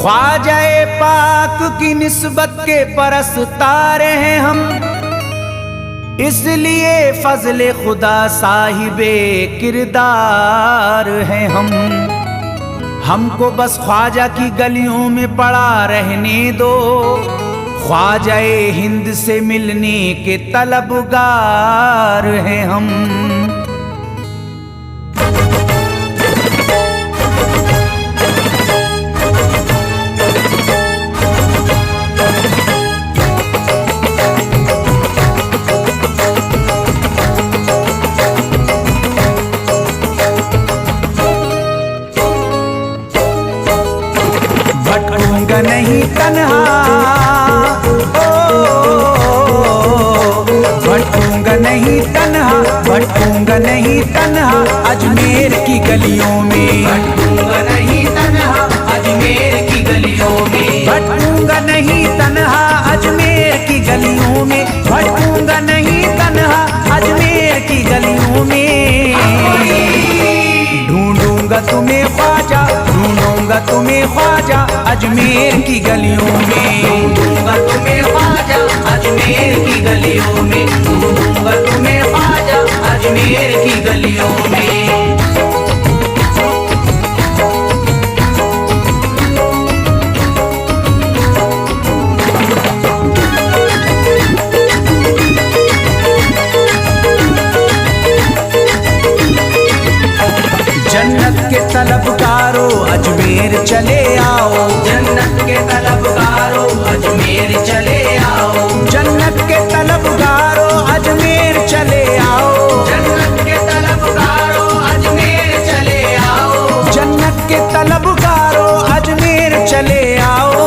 ख्वाजाए पाक की निस्बत के परस्तार हैं हम, इसलिए फजले खुदा साहिबे किरदार हैं हम। हमको बस ख्वाजा की गलियों में पड़ा रहने दो, ख्वाजाए हिंद से मिलने के तलबगार हैं हम। भटकूंगा नहीं तन्हा, भटकूंगा नहीं तन्हा, भटकूंगा नहीं तन्हा अजमेर की गलियों में, भटकूंगा नहीं तन्हा अजमेर की गलियों में, भटकूंगा नहीं तन्हा अजमेर की गलियों में, भटकूंगा नहीं तन्हा अजमेर की गलियों में। ढूंढूंगा तुम्हें ख्वाजा, ढूंढूंगा तुम्हें ख्वाजा अजमेर की गलियों में, ढूंढूंगा तुम्हें ख्वाजा अजमेर की गलियों में, ढूंढूंगा तुम्हें ख्वाजा अजमेर की गलियों में। जन्नत के तलबगारों अजमेर चले आओ, जन्नत के तलबगारों अजमेर चले आओ, जन्नत के तलबगारों अजमेर चले आओ, जन्नत के तलबगारों अजमेर चले आओ, जन्नत के तलबगारों अजमेर चले आओ।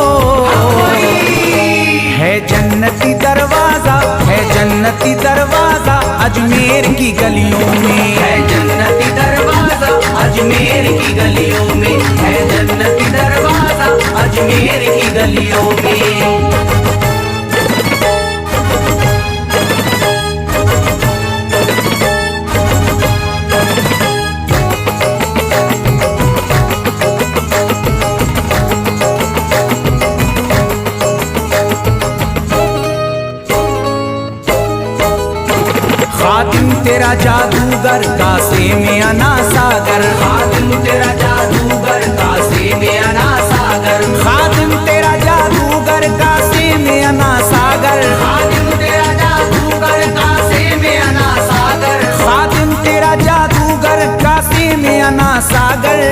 है जन्नती दरवाजा, है जन्नती दरवाजा अजमेर की गलियों में, है जन्नती दरवाजा अजमेर की गलियों में, है जन्नती दरवाजा अजमेर की गलियों में। खादिम तेरा जादूगर कासे में अना सागर, खादिम तेरा जादूगर कासे में अना सागर, खादिम तेरा जादूगर कासे में अना सागर, खादिम तेरा जादूगर कासे में अना सागर, खादिम तेरा जादूगर कासे में अना सागर।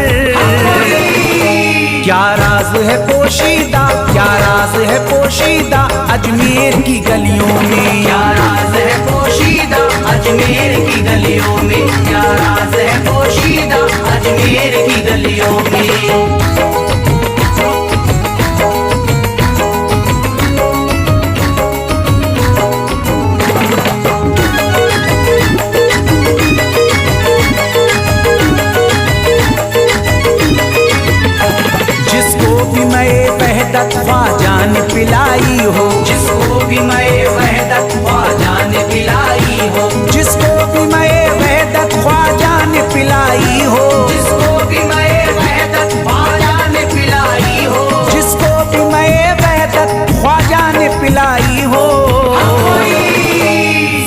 क्या राज है पोशीदा, क्या राज है पोशीदा अजमेर की गलियों में, क्या राज है पोशीदा अजमेर की गलियों में, क्या राज है पोशीदा अजमेर की गलियों में। जिसको भी मैं वहदत ख्वाजा ने पिलाई हो, जिसको भी मैं वहदत ख्वाजा ने पिलाई हो, जिसको भी मैं वहदत ख्वाजा ने पिलाई हो, जिसको भी मैं वहदत ख्वाजा ने पिलाई हो, जिसको भी मैं वहदत ख्वाजा ने पिलाई हो।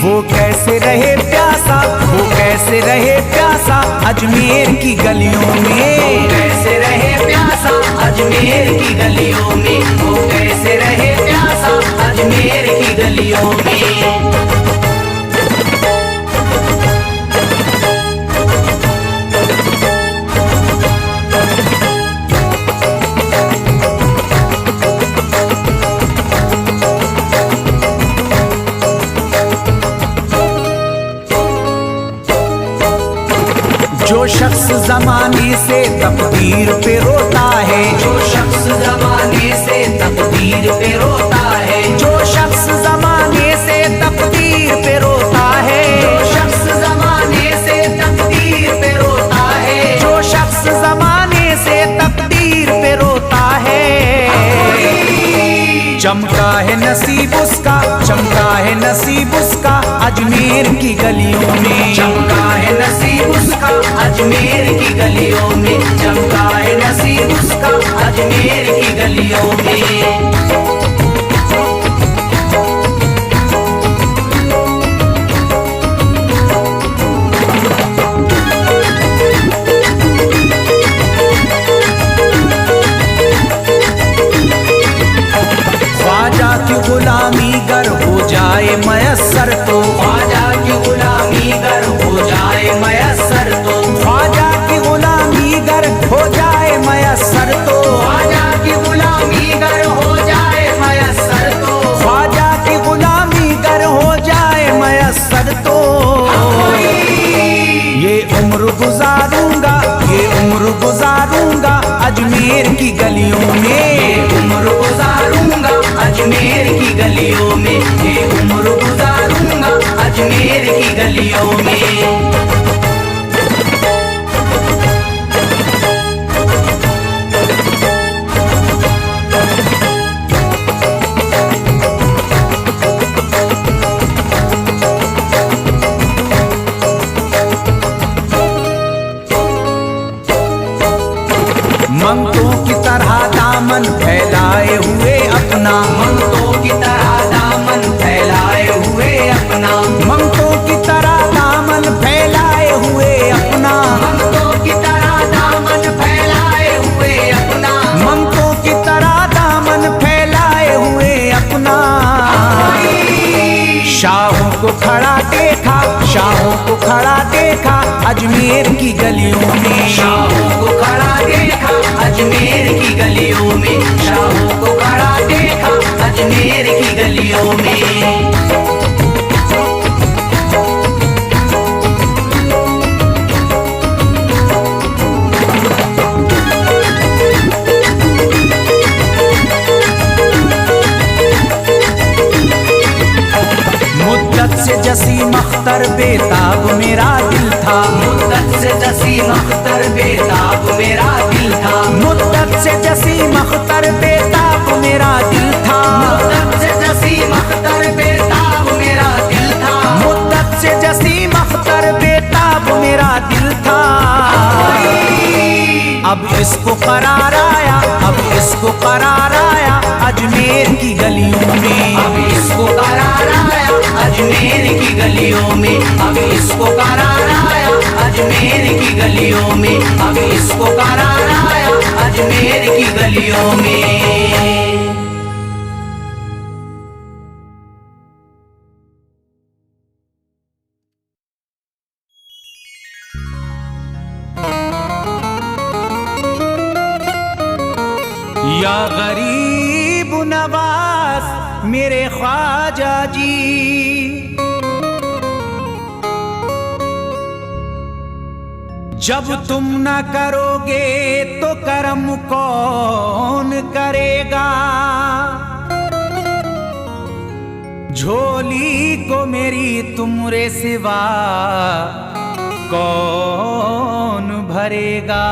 वो कैसे रहे प्यासा, वो कैसे रहे प्यासा अजमेर की गलियों में, कैसे रहे प्यासा अजमेर की गलियों में, वो कैसे रहे प्यासा अजमेर की गलियों में। जो शख्स जमाने से तकदीर पे रोता है, जो शख्स जमाने से तकदीर पे रोता है, जो शख्स जमाने से तकदीर पे रोता है, जो शख्स जमाने से तकदीर पे रोता है, जो शख्स जमाने से तकदीर पे रोता है। चमका है नसीब उसका, चमका है नसीब उसका अजमेर की गलियों में, चमका है नसीब उसका अजमेर की गलियों में, चमका है नसीब उसका अजमेर की गलियों अजमेर की गलियों में। उम्र गुजारूंगा अजमेर की गलियों में, ये उम्र गुजारूंगा अजमेर की गलियों में। मंगतों की तरह दामन फैलाए हुए अपना, मंगतों की तरह दामन फैलाए हुए अपना, मंगतों की तरह दामन फैलाए हुए अपना, मंगतों की तरह दामन फैलाए हुए अपना, मंगतों की तरह दामन फैलाए हुए अपना। शाहों को खड़ा देखा, शाहों को खड़ा देखा अजमेर की गलियों में। शाहों को खड़ा देखा अजमेर की गलियों में, शाहों को खड़ा देखा अजमेर की गलियों में। मुद्दत से जसीम अख्तर बेताब मेरा दिल था, मुद्दत से जसीम अख्तर बेताब मेरा दिल था, मुद्दत से जसीम अख्तर बेताब मेरा दिल था, मुद्दत से जसीम अख्तर बेताब मेरा दिल था, मुद्दत से जसीम अख्तर बेताब मेरा दिल था। अब इसको करार आया, अब इसको करार आया अजमेर की गलियों में। अब इसको करार आया अजमेर की गलियों में, अब इसको करार आया अजमेर की गलियों में, अब इसको करार आया अजमेर की गलियों में। या गरीब नवाज मेरे ख्वाजा जी, जब तुम न करोगे तो करम कौन करेगा। झोली को मेरी तुमरे सिवा कौन भरेगा।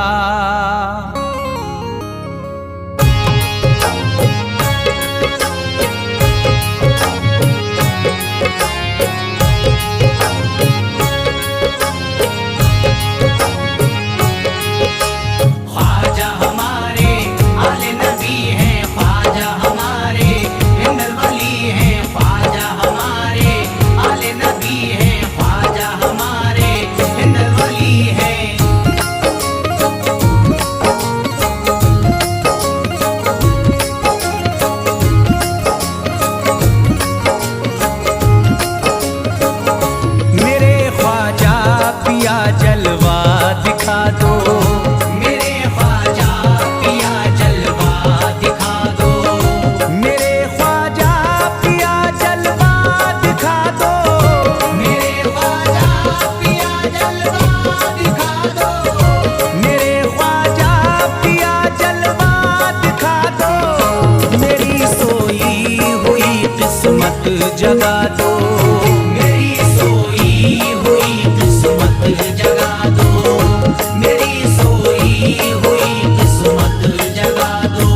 जगा दो मेरी सोई हुई किस्मत, जगा दो मेरी सोई हुई किस्मत, जगा दो।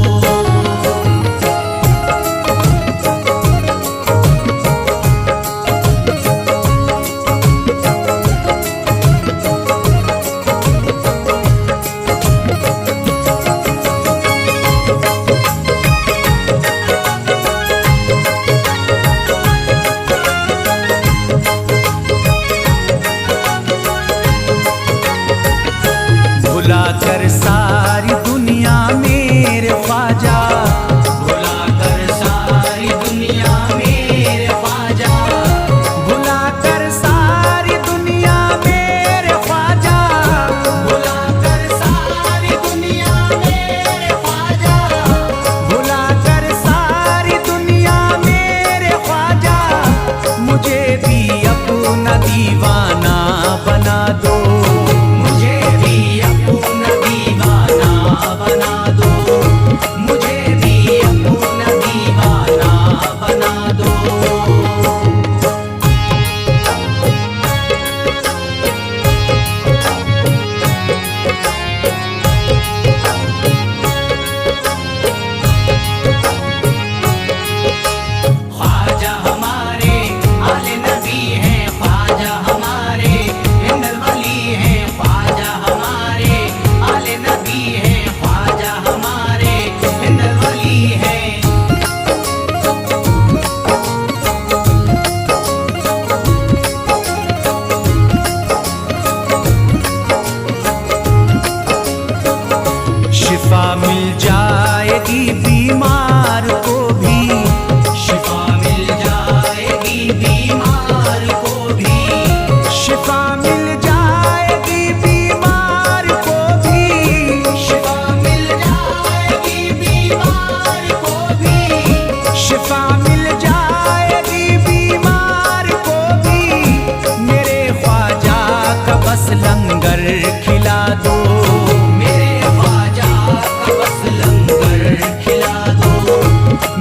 भुलाकर सारी दुनिया मेरे ख्वाजा, भुलाकर सारी दुनिया मेरे ख्वाजा, भुलाकर सारी दुनिया मेरे ख्वाजा, भुलाकर सारी दुनिया मेरे ख्वाजा, भुलाकर सारी दुनिया मेरे ख्वाजा, मुझे भी अपना दीवाना बना दो। मुझे भी अपना दीवाना बस लंगर खिला दो, मेरे ख्वाजा का बस लंगर खिला दो,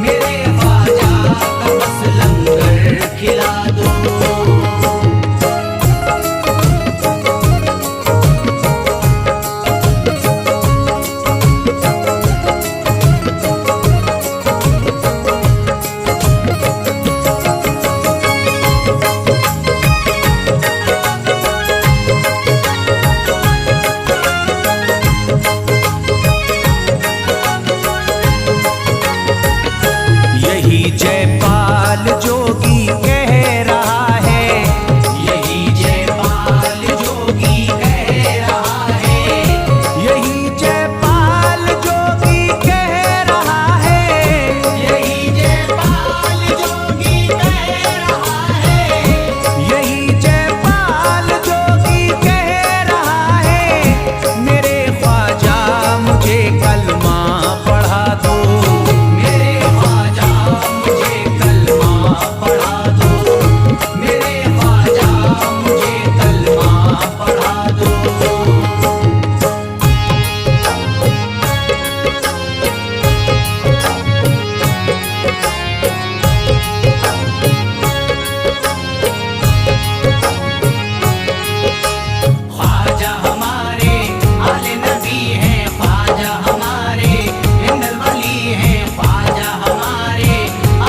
मेरे ख्वाजा का बस लंगर खिला दो। यही जयपाल जोगी कह रहा है, यही जयपाल जोगी कह रहा है, यही जयपाल जोगी कह रहा है, यही जयपाल जोगी कह रहा है, यही जयपाल जोगी कह रहा है। मेरे ख्वाजा मुझे कलमा पढ़ा दो, मेरे ख्वाजा मुझे कलमा पढ़ा दो, मेरे ख्वाजा मुझे कलमा पढ़ा दो। ख्वाजा हमारे आले नबी हैं, ख्वाजा हमारे हिंदल वली हैं, ख्वाजा हमारे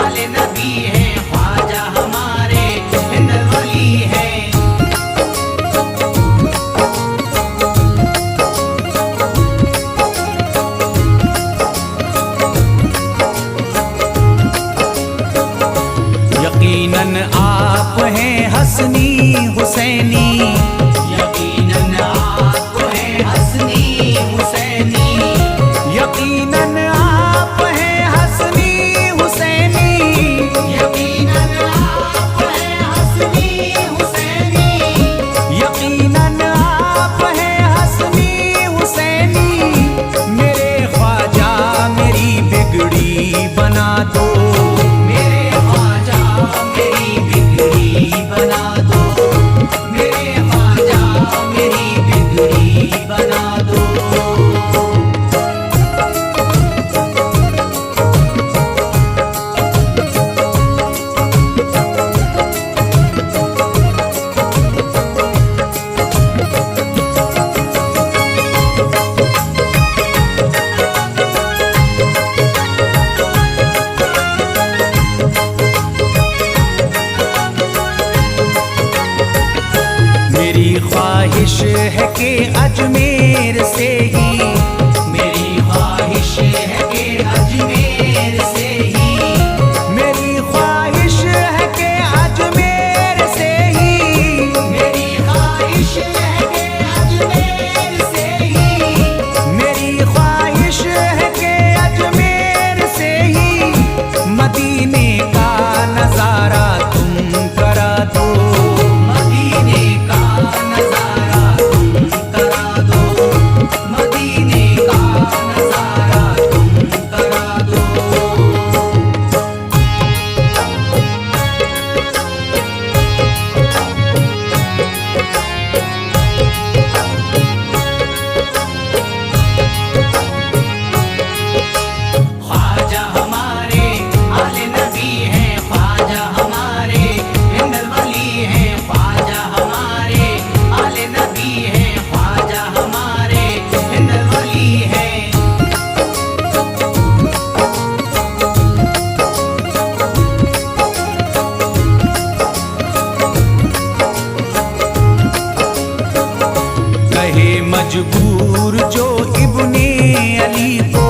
आले नबी हैं, ख्वाजा हमारे हिंदल वली हैं। यकीनन आप हैं हसनी हुसैनी, यकीनन आप हैं हसनी हुसैनी, यकीनन आप हैं हसनी हुसैनी, यकीनन आप हैं हसनी हुसैनी, यकीनन आप हैं हसनी हुसैनी। मेरे ख्वाजा मेरी बिगड़ी बना दो, मेरे ख्वाजा मेरी बिगड़ी बना दो, मेरे ख्वाजा मेरी बिगड़ी बना दो। मेरी ख्वाहिश है कि अजमेर से ही, मेरी ख्वाहिश है कि अजमेर से ही, मेरी ख्वाहिश है कि अजमेर से ही, मेरी ख्वाहिश है कि अजमेर से ही, मेरी ख्वाहिश है कि अजमेर से ही मदीने का नजारा तुम करा दो, मदीने का नजारा तुम करा दो, मदीने का नजारा तुम करा दो। ख्वाजा हमारे आले नबी हैं, ख्वाजा हमारे हिंदल वली हैं, ख्वाजा हमारे आले नबी हैं, ख्वाजा हमारे हिंदल वली हैं। कहे मजबूर जो इब्ने अली को,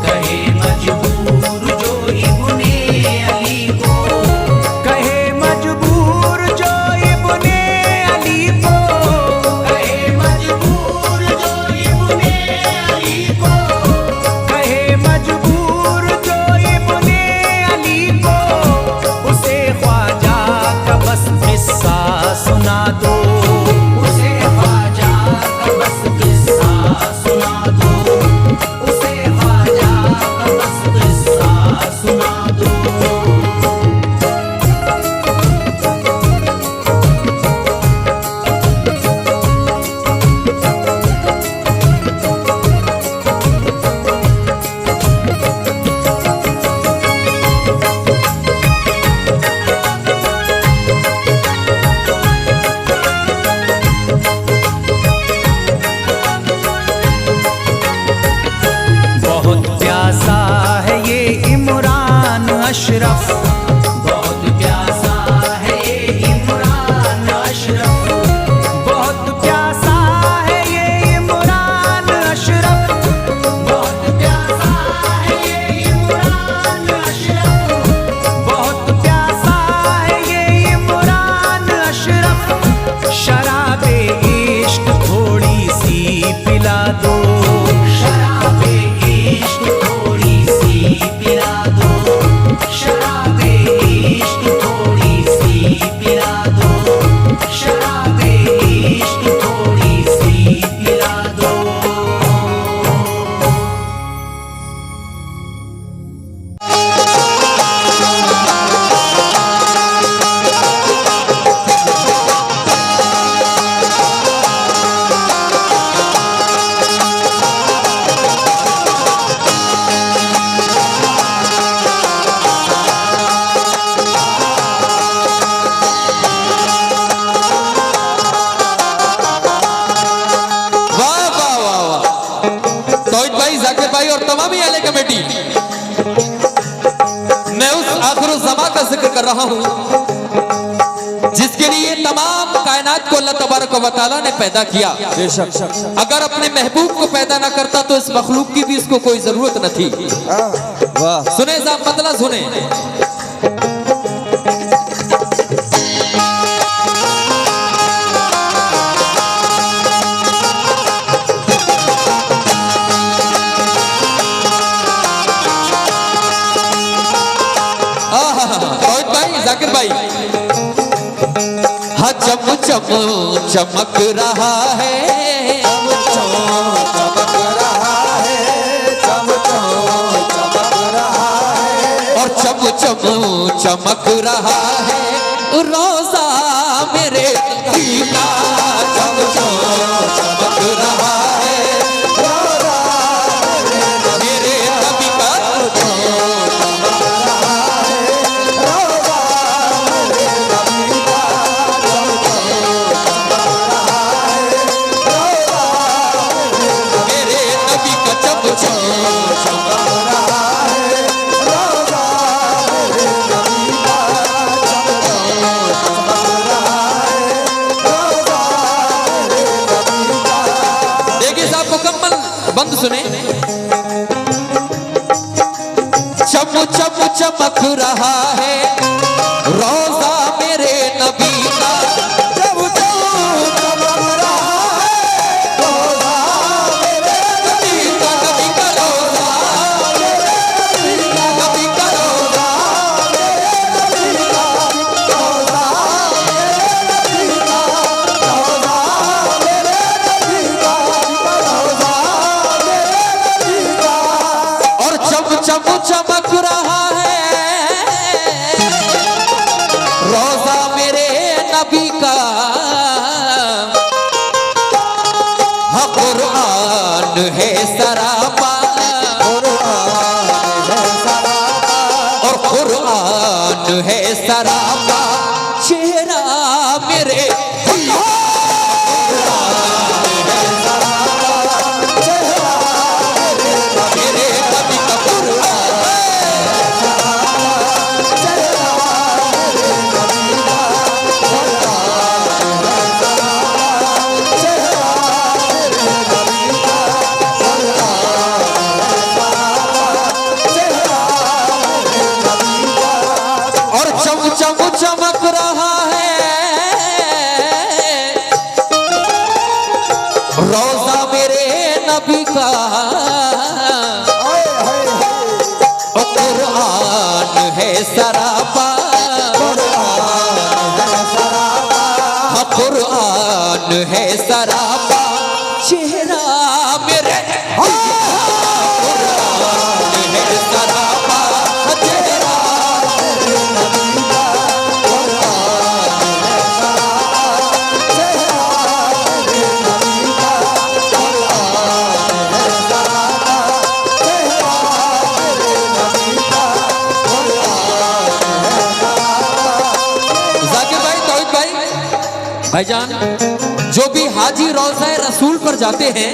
कहे मजबूर जो इब्ने अली को, कहे मजबूर जो इब्ने अली को, कहे मजबूर जो इब्ने अली को, कहे मजबूर जो इब्ने अली को, उसे ख्वाजा का बस किस्सा सुना दो, उसे ख्वाजा का बस किस्सा अशरफ। बहुत प्यासा है ये इमरान अशरफ, बहुत प्यासा है ये इमरान अशरफ। बहुत प्यासा है ये इमरान अशरफ, बहुत प्यासा है ये इमरान अशरफ। शराबे इश्क थोड़ी सी पिला दो, शराबे इश्क थोड़ी सी पिला दो, शराबे इश्क थोड़ी सी पिला दो, शराबे इश्क थोड़ी सी पिला दो। वाह वाह वाह वाह, तौहीद भाई, जाकिर भाई और तमाम ही अहले कमेटी, मैं उस आखिरुज़्ज़मा का जिक्र कर रहा हूं जिसके लिए तमाम कायनात को अल्लाह तबारक व तआला ने पैदा किया। अगर अपने महबूब को पैदा ना करता तो इस मखलूक की भी इसको कोई जरूरत न थी। सुने साहब, मतलब सुने, तौहीद भाई, जाकिर भाई, हाँ चम चम चमक रहा है, और चम चम चमक रहा है रोजा मेरे दीना, चम चम चमक रहा है मेरे नबी का। मेरे नबी का चम चम देखिए साहब, मुकम्मल बंद सुने, चम चम चमक रहा है रोजा मेरे नबी का, चम चम चमक रहा है रोजा मेरे नबी का, नबी का रोजा, नबी का रोजा, और चम चम चमक रहा है रोजा मेरे नबी का। हाँ कुरान है सरापा, और कुरान है सरापा, चेहरा मेरे मेरे नबी का कुरान। और चम चम चमक रहा है रोजा मेरे नबी का, और कुरान है सरापा, हाँ कुरान है सरापा, चेहरा मेरे कुरान है सरापा, चेहरा जाकिर भाई, तौहीद भाई, भाईजान, जो भी हाजी रोज़ा रसूल पर जाते हैं,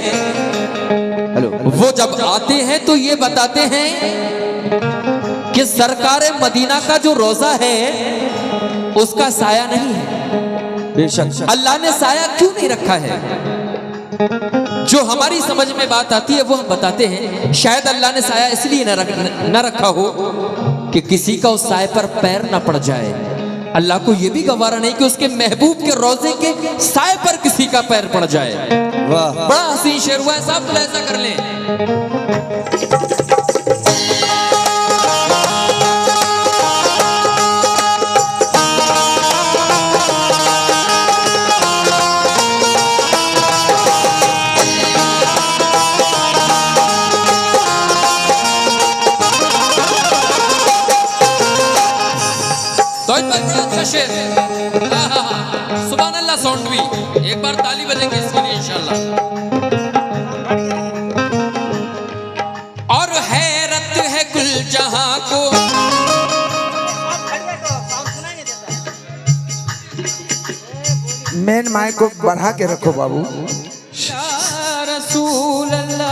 वो जब आते हैं तो ये बताते हैं कि सरकारे मदीना का जो रोजा है उसका साया नहीं है। बेशक अल्लाह ने साया क्यों नहीं रखा है? जो हमारी समझ में बात आती है वो हम बताते हैं। शायद अल्लाह ने साया इसलिए न रखा हो कि किसी का उस साए पर पैर न पड़ जाए। अल्लाह को यह भी गवारा नहीं कि उसके महबूब के रोजे के साए पर किसी का पैर पड़ जाए। वाह बड़ा हसीन शेर हुआ है साहब, तो ऐसा कर लें। शेर सुभान अल्लाह साउंड भी एक बार ताली बजेंगे इसके लिए इंशाल्लाह। और हैरत है कुल जहां को, मेन माइक को बढ़ा के रखो बाबू। या रसूल अल्लाह।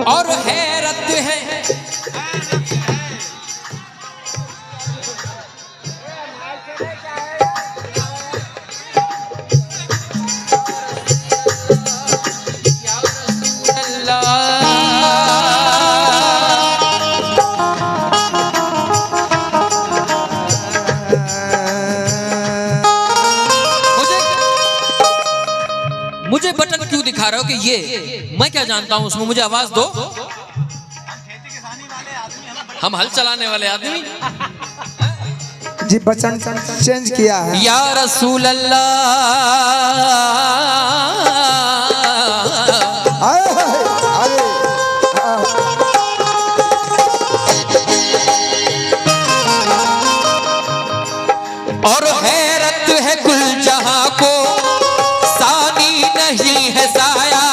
और हैरत है मुझे बटन क्यों दिखा रहे हो कि ये मैं क्या जानता हूं उसमें, मुझे आवाज दो। हम हल चलाने वाले आदमी। जी बटन चेंज किया है। या रसूल अल्लाह। और हैरत है कुल जहां को, सानी नहीं है साया।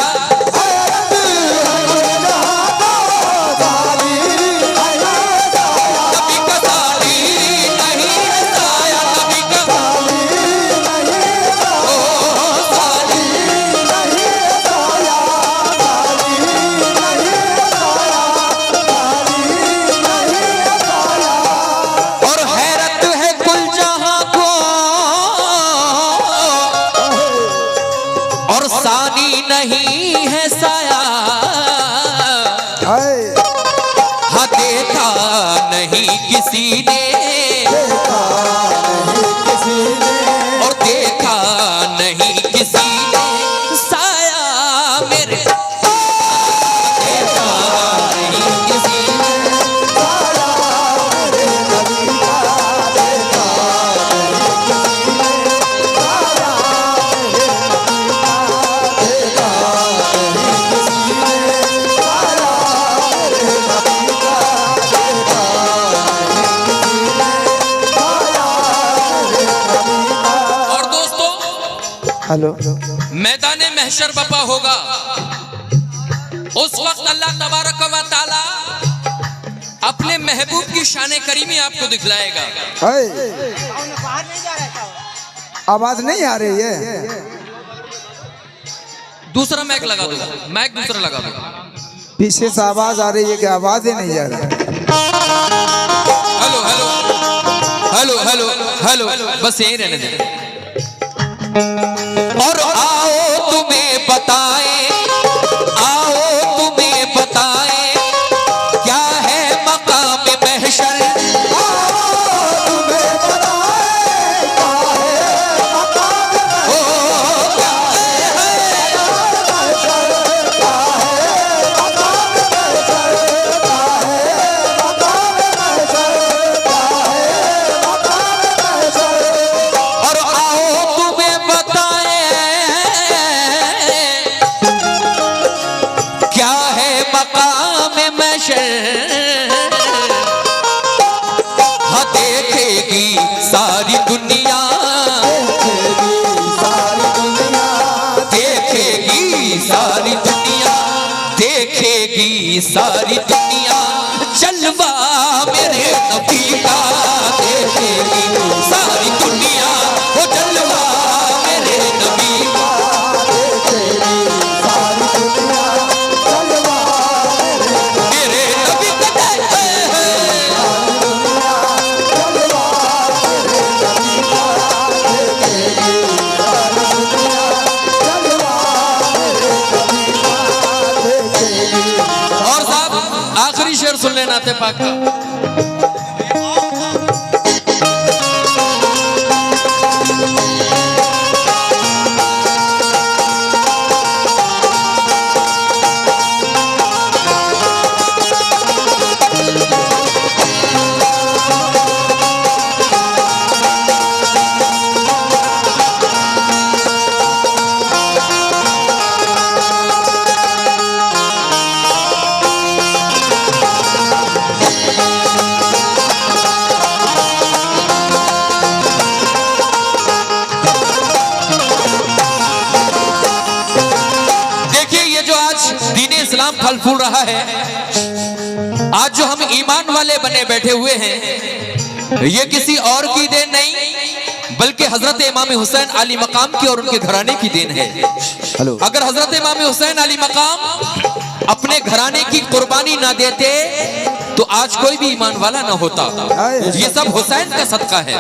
कभी का सानी नहीं है साया, कभी का और हैरत है कुल जहां को, और सानी नहीं है साया। हाँ देखा नहीं किसी ने, और देखा नहीं किसी ने साया मेरे। देखा नहीं किसी ने हेलो। मैदाने महशर बपा होगा, उस वक्त अल्लाह तबारक व तआला अपने महबूब की शान करीमी आपको दिखलाएगा। आवाज नहीं आ रही है। दूसरा मैक लगा दो, मैक दूसरा लगा दो। पीछे से आवाज आ रही है कि आवाज ही नहीं जा रही। Hello hello hello hello hello, बस यही रहने दे। और आओ तुम्हें बताएं, आओ तुम्हें बताएं क्या है मकाम महशर। महशर हाँ देखेगी सारी दुनिया, देखेगी सारी दुनिया, देखेगी सारी दुनिया जलवा मेरे नबी का, देखेगी सारी दुनिया वो जलवा मेरे नबी का, देखेगी सारी दुनिया जलवा मेरे नबी का, और साहब आखिरी शेर सुन लेना थे पाक का। इस्लाम फल फूल रहा है, आज जो हम ईमान वाले बने बैठे हुए हैं, ये किसी और की देन नहीं बल्कि हजरत इमाम हुसैन अली मकाम की और उनके घराने की देन है। अगर हजरत इमाम हुसैन अली मकाम अपने घराने की कुर्बानी ना देते तो आज कोई भी ईमान वाला ना होता। ये सब हुसैन का सदका है।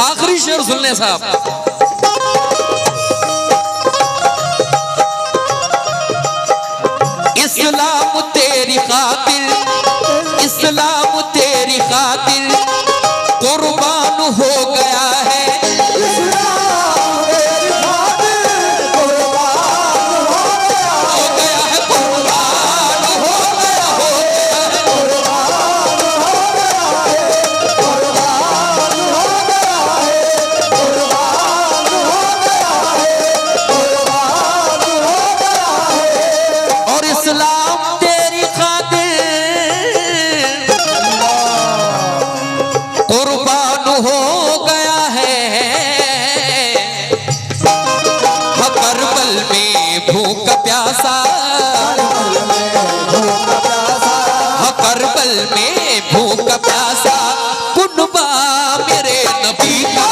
आखिरी शेर सुन ले साहब। इस्लाम तेरी खातिर, इस्लाम तेरी खातिर कुर्बान हो गया है, इस्लाम तेरी खातिर कुर्बान हो गया है, कुर्बान हो गया है, कुर्बान हो गया है, कुर्बान हो गया है, कुर्बान हो गया है, कुर्बान हो गया है। और इस्लाम तेरी खातिर कुर्बान हो गया है, करबल में भूख प्यासा, करबल में भूख प्यासा कुनबा मेरे नबी का,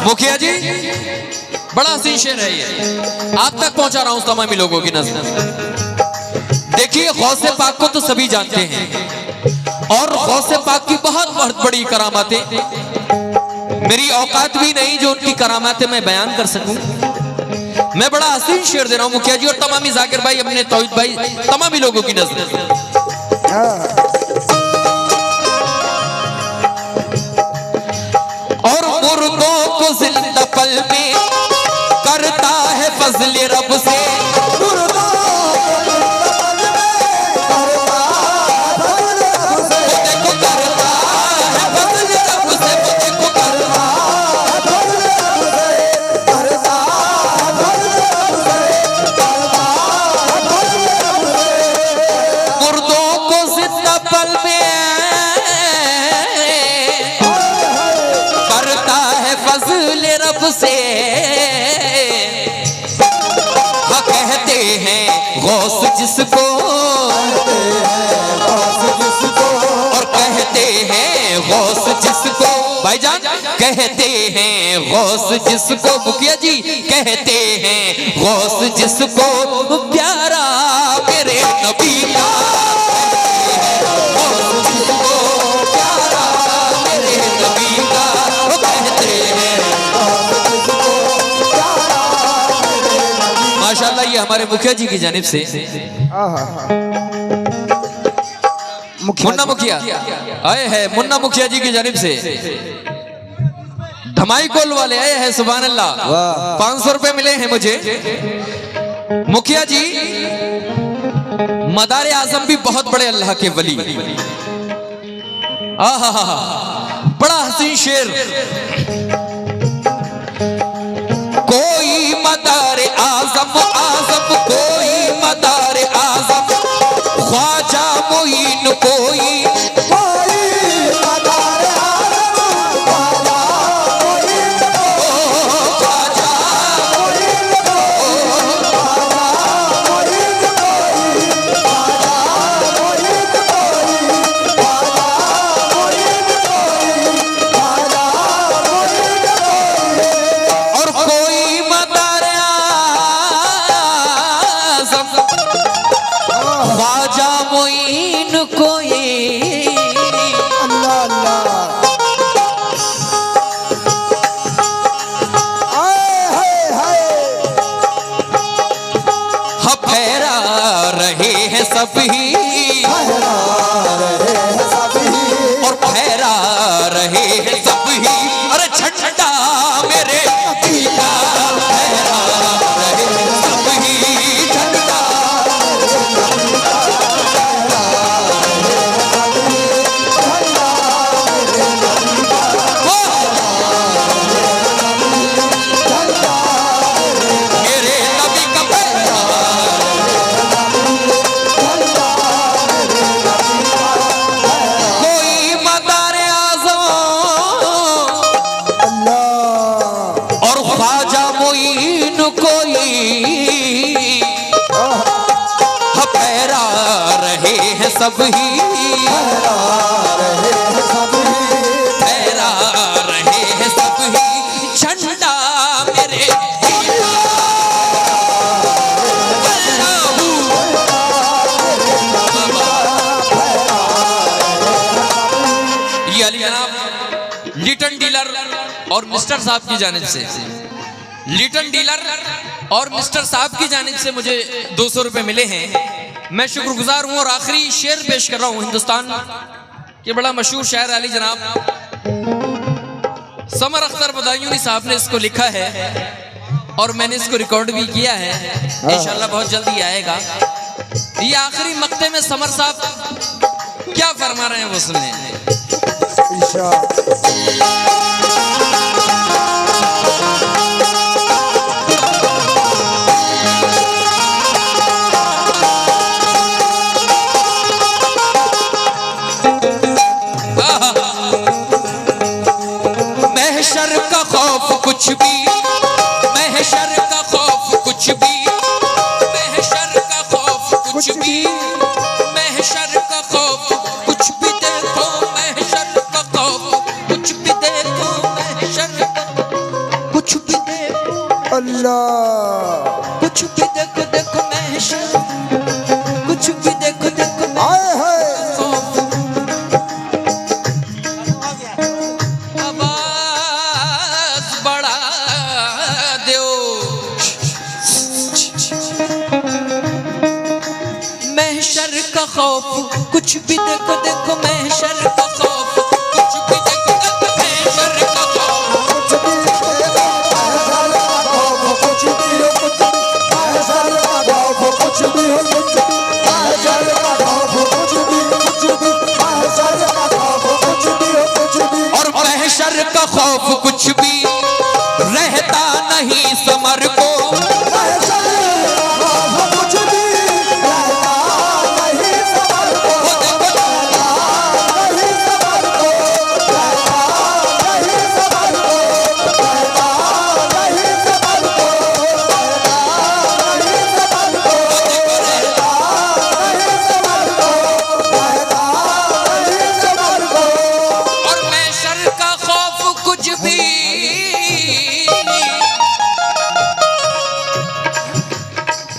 मुखिया जी बड़ा हसीन शेर है ये, आप तक पहुंचा रहा हूं तमामी लोगों की नजर। देखिए गौसे पाक को तो सभी जानते हैं और गौसे पाक की बहुत बड़ी करामातें, मेरी औकात भी नहीं जो उनकी करामातें मैं बयान कर सकूं। मैं बड़ा हसीन शेर दे रहा हूं मुखिया जी और तमामी जाकिर भाई, अपने तौहीद भाई, तमामी लोगों की नजर। और मुर्दों को जिंदा पल में करता है फजल रब से, मुर्दों को पल में करता है फजल रब से, मुझे को करता है फजल रब से, मुझे को करता है फजल रब से, करता है फजल रब से, करता है फजल रब से। मुर्दों को जिंदा पल में फजल रब से, हाँ कहते हैं गौस जिसको, और कहते हैं गौस जिसको, भाईजान कहते हैं गौस जिसको, मुखिया जी कहते हैं गौस जिसको प्यारा मेरे नबी का, गौस जिसको प्यारा मेरे नबी का, वो कहते हैं माशाल्लाह। ये हमारे मुखिया जी की जानिब से, मुन्ना मुखिया आए हैं, मुन्ना मुखिया जी की जानिब से धमाई कोल वाले आए हैं, सुभान अल्लाह। वाह। 500 रुपए मिले हैं मुझे। मुखिया जी, मदार आजम भी बहुत बड़े अल्लाह के वली। आहा, बड़ा हसीन शेर। कोई मदार आजम आजम, कोई मदार आजम, ख्वाजा मोइन कोई, सभी और फहरा रहे हैं सभी। अरे झंडा मेरे पीला फहरा रहे हैं सभी, झंडा मेरे नबी का फहरा। सभी फहरा रहे हैं सभी, झंडा मेरे ये अली जनाब लिटन डीलर और मिस्टर साहब की जानिब से, लिटन डीलर और मिस्टर साहब की जानिब से मुझे 200 रुपए मिले हैं। मैं शुक्रगुजार हूं और आखिरी शेर पेश कर रहा हूं। हिंदुस्तान के बड़ा मशहूर शायर अली जनाब समर अख्तर बदायूनी साहब ने इसको लिखा है और मैंने इसको रिकॉर्ड भी किया है, इंशाल्लाह बहुत जल्दी आएगा। ये आखिरी मक्ते में समर साहब क्या फरमा रहे हैं वो सुनिए। महशर का खौफ कुछ भी, महशर का खौफ कुछ भी, महशर का खौफ कुछ भी, महशर का खौफ कुछ भी देखो, महशर का खौफ कुछ भी देखो, महशर का कुछ भी देखो, अल्लाह कुछ भी देखो देखो महशर, कुछ भी देखो देखो आए हाय खौफ। महशर का खौफ कुछ भी देखो देखो, महशर का खौफ कुछ भी देखो देखो, महशर का खौफ कुछ भी और महशर का खौफ कुछ भी रहता नहीं समर को,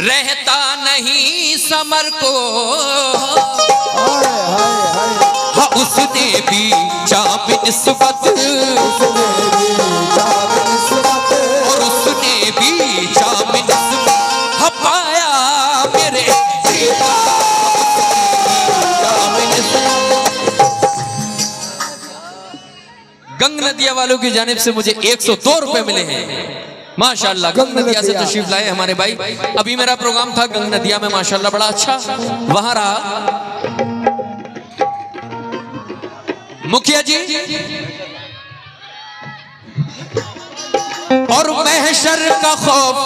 रहता नहीं समर को। हाँ उसने भी जाम निस्बत, और उसने भी जाम निस्बत हाँ पाया मेरे गंग नदिया वालों की जानिब से मुझे 102 रुपए मिले हैं। माशाल्लाह गंग नदिया से तशरीफ लाए हमारे भाई। अभी मेरा प्रोग्राम था गंग नदिया में, माशाल्लाह बड़ा अच्छा वहां रहा। मुखिया जी और महशर का खौफ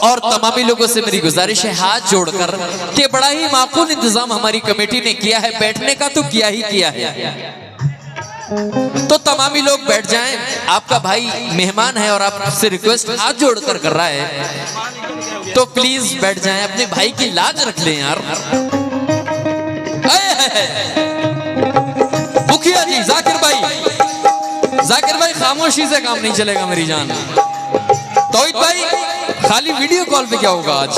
और तमामी लोगों से मेरी गुजारिश है हाथ जोड़कर कि बड़ा ही माकूल इंतजाम हमारी कमेटी ने किया है, बैठने का तो किया ही किया है, तो तमामी लोग बैठ जाएं। आपका भाई मेहमान है और आपसे रिक्वेस्ट हाथ जोड़कर कर रहा है, तो प्लीज बैठ जाएं, अपने भाई की लाज रख लें यार। मुखिया जी जाकिर भाई खामोशी से काम नहीं चलेगा मेरी जान। तौहीद भाई खाली वीडियो कॉल पे क्या होगा आज।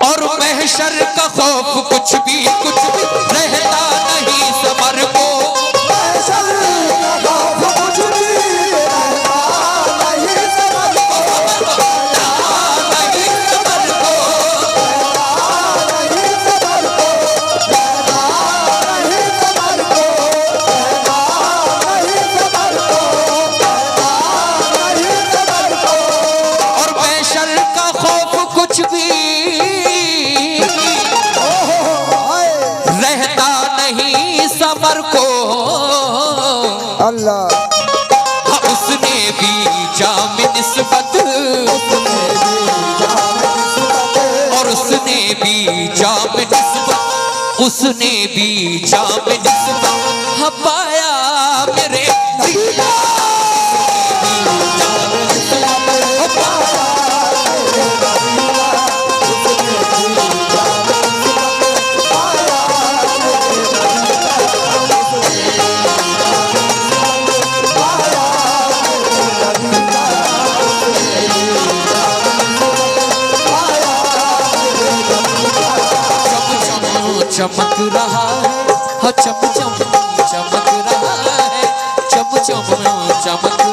और महशर का खौफ कुछ भी रहता नहीं समर को, महशर का खौफ कुछ भी रहता नहीं समर को, नहीं समर को, नहीं समर को, नहीं समर को, नहीं समर को। और महशर का खौफ कुछ भी समर को, अल्लाह उसने भी जाम निस्बत, और उसने भी जाम निस्बत, उसने भी जाम निस्बत पाया मेरे चमक रहा है, चम चम चमक रहा है, चम चम चमक